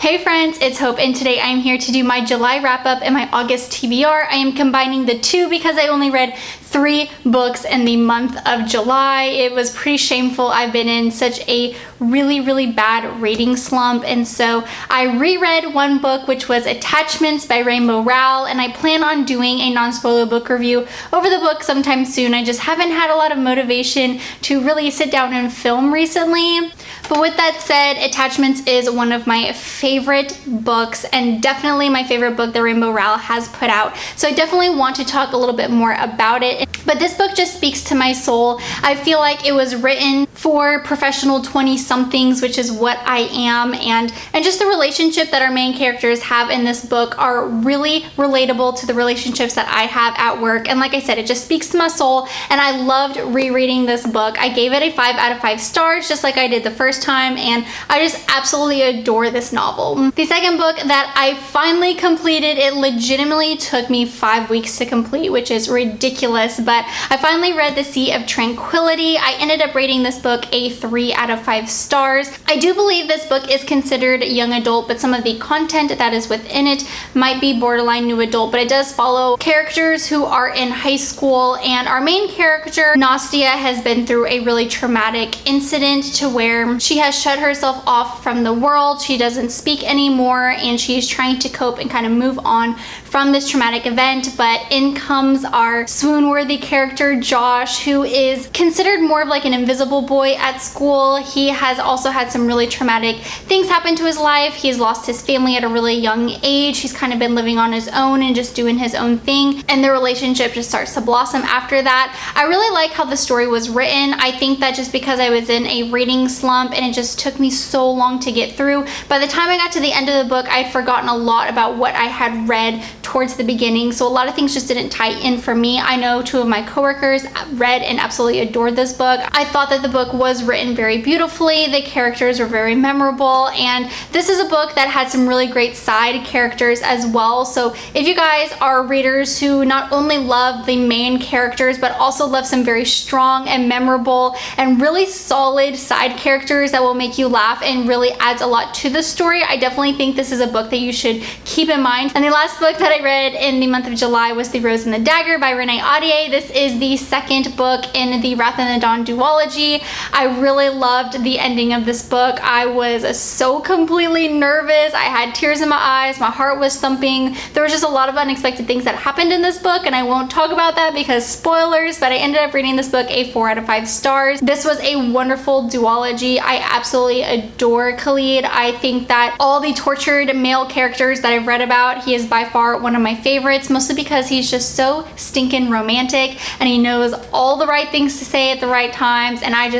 Hey friends, it's Hope, and today I'm here to do my July wrap-up and my August TBR. I am combining the two because I only read 3 books in the month of July. It was pretty shameful. I've been in such a really bad reading slump, and so I reread one book, which was Attachments by Rainbow Rowell, and I plan on doing a non-spoiler book review over the book sometime soon. I just haven't had a lot of motivation to really sit down and film recently. But with that said, Attachments is one of my favorite books and definitely my favorite book that Rainbow Rowell has put out. So I definitely want to talk a little bit more about it. But this book just speaks to my soul. I feel like it was written for professional 20-somethings, which is what I am, and just the relationship that our main characters have in this book are really relatable to the relationships that I have at work. And like I said, it just speaks to my soul, and I loved rereading this book. I gave it a 5 out of 5 stars, just like I did the first time, and I just absolutely adore this novel. The second book that I finally completed, it legitimately took me 5 weeks to complete, which is ridiculous, but I finally read The Sea of Tranquility. I ended up rating this book a 3 out of 5 stars. I do believe this book is considered young adult, but some of the content that is within it might be borderline new adult, but it does follow characters who are in high school, and our main character, Nastia, has been through a really traumatic incident to where she has shut herself off from the world. She doesn't speak anymore, and she's trying to cope and kind of move on from this traumatic event. But in comes our swoon-worthy character, Josh, who is considered more of like an invisible boy at school. He has also had some really traumatic things happen to his life. He's lost his family at a really young age. He's kind of been living on his own and just doing his own thing, and their relationship just starts to blossom after that. I really like how the story was written. I think that just because I was in a reading slump and it just took me so long to get through, by the time I got to the end of the book, I had forgotten a lot about what I had read towards the beginning, so a lot of things just didn't tie in for me. I know 2 of my coworkers read and absolutely adored this book. I thought that the book was written very beautifully, the characters were very memorable, and this is a book that had some really great side characters as well. So if you guys are readers who not only love the main characters but also love some very strong and memorable and really solid side characters that will make you laugh and really adds a lot to the story, I definitely think this is a book that you should keep in mind. And the last book that I read in the month of July was The Rose and the Dagger by Renee Audier. This is the second book in the Wrath and the Dawn duology. I really loved the ending of this book. I was so completely nervous. I had tears in my eyes. My heart was thumping. There was just a lot of unexpected things that happened in this book, and I won't talk about that because spoilers, but I ended up reading this book a 4 out of 5 stars. This was a wonderful duology. I absolutely adore Khalid. I think that all the tortured male characters that I've read about, he is by far one of my favorites, mostly because he's just so stinking romantic and he knows all the right things to say at the right times, and I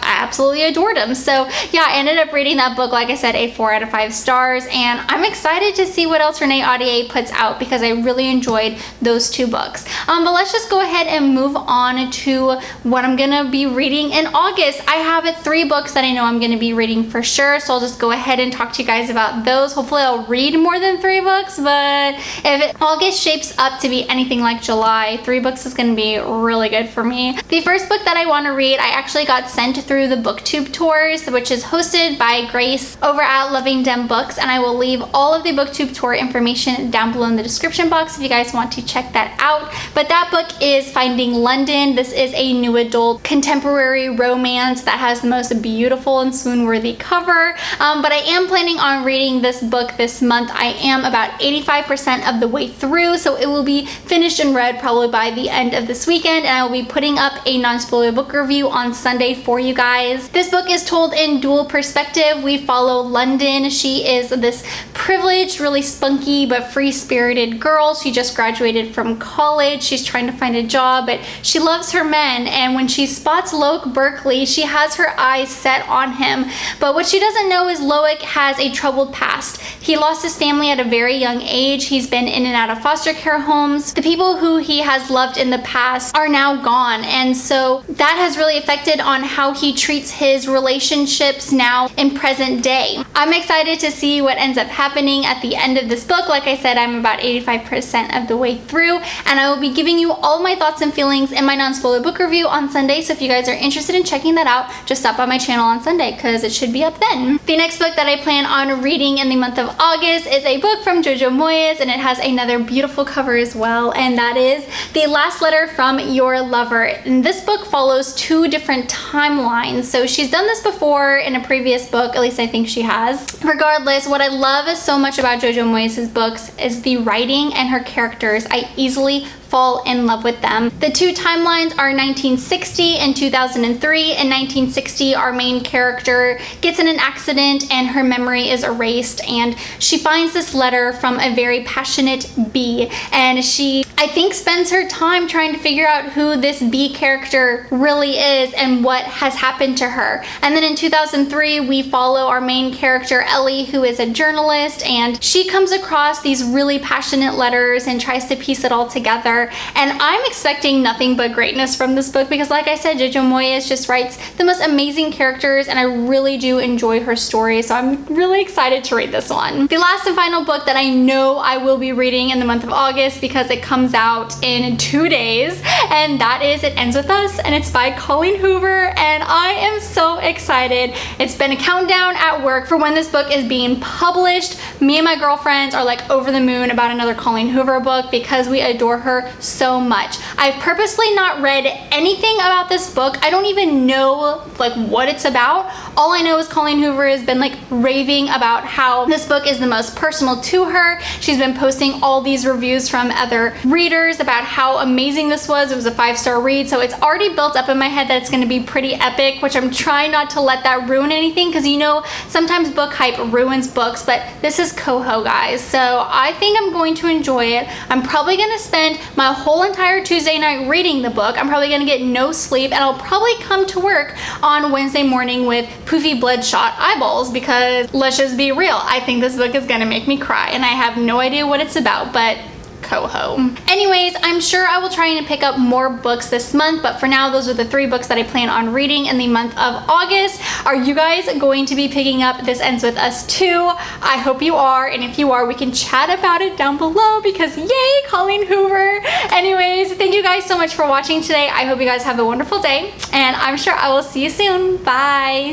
absolutely adored him. So yeah, I ended up reading that book, like I said, a 4 out of 5 stars, and I'm excited to see what else Renee Audier puts out because I really enjoyed those 2 books. But let's just go ahead and move on to what I'm gonna be reading in August. I have 3 books that I know I'm gonna be reading for sure, so I'll just go ahead and talk to you guys about those. Hopefully I'll read more than 3 books, but if August shapes up to be anything like July, 3 books is gonna be really good for me. The first book that I want to read, I actually got sent through the BookTube tours, which is hosted by Grace over at Loving Dem Books, and I will leave all of the BookTube tour information down below in the description box if you guys want to check that out. But that book is Finding London. This is a new adult contemporary romance that has the most beautiful and swoon-worthy cover, but I am planning on reading this book this month. I am about 85% of the way through, so it will be finished and read probably by the end of this weekend, and I will be putting up a non-spoiler book review on Sunday for you guys. This book is told in dual perspective. We follow London. She is this privileged, really spunky but free-spirited girl. She just graduated from college. She's trying to find a job, but she loves her men, and when she spots Loic Berkeley, she has her eyes set on him. But what she doesn't know is Loic has a troubled past. He lost his family at a very young age. He's been been in and out of foster care homes. The people who he has loved in the past are now gone, and so that has really affected on how he treats his relationships now in present day. I'm excited to see what ends up happening at the end of this book. Like I said, I'm about 85% of the way through, and I will be giving you all my thoughts and feelings in my non-spoiler book review on Sunday, so if you guys are interested in checking that out, just stop by my channel on Sunday because it should be up then. The next book that I plan on reading in the month of August is a book from Jojo Moyes, and it has another beautiful cover as well, and that is The Last Letter from Your Lover. And this book follows two different timelines, so she's done this before in a previous book, at least I think she has. Regardless, what I love so much about Jojo Moyes' books is the writing and her characters. I easily fall in love with them. The two timelines are 1960 and 2003. In 1960, our main character gets in an accident and her memory is erased, and she finds this letter from a very passionate bee, and she, I think, spends her time trying to figure out who this bee character really is and what has happened to her. And then in 2003, we follow our main character Ellie, who is a journalist, and she comes across these really passionate letters and tries to piece it all together. And I'm expecting nothing but greatness from this book because, like I said, Jojo Moyes just writes the most amazing characters, and I really do enjoy her story, so I'm really excited to read this one. The last and final book that I know I will be reading in the month of August because it comes out in 2 days, and that is It Ends With Us, and it's by Colleen Hoover, and I am so excited. It's been a countdown at work for when this book is being published. Me and my girlfriends are like over the moon about another Colleen Hoover book because we adore her so much. I've purposely not read anything about this book. I don't even know like what it's about. All I know is Colleen Hoover has been like raving about how this book is the most personal to her. She's been posting all these reviews from other readers about how amazing this was. It was a 5-star read, so it's already built up in my head that it's going to be pretty epic, which I'm trying not to let that ruin anything because, you know, sometimes book hype ruins books, but this is Coho, guys, so I think I'm going to enjoy it. I'm probably going to spend my whole entire Tuesday night reading the book. I'm probably gonna get no sleep, and I'll probably come to work on Wednesday morning with poofy bloodshot eyeballs because let's just be real, I think this book is gonna make me cry, and I have no idea what it's about, but Coho. Anyways, I'm sure I will try and pick up more books this month, but for now, those are the 3 books that I plan on reading in the month of August. Are you guys going to be picking up This Ends With Us too? I hope you are, and if you are, we can chat about it down below because yay, Colleen Hoover. Anyways, thank you guys so much for watching today. I hope you guys have a wonderful day, and I'm sure I will see you soon. Bye.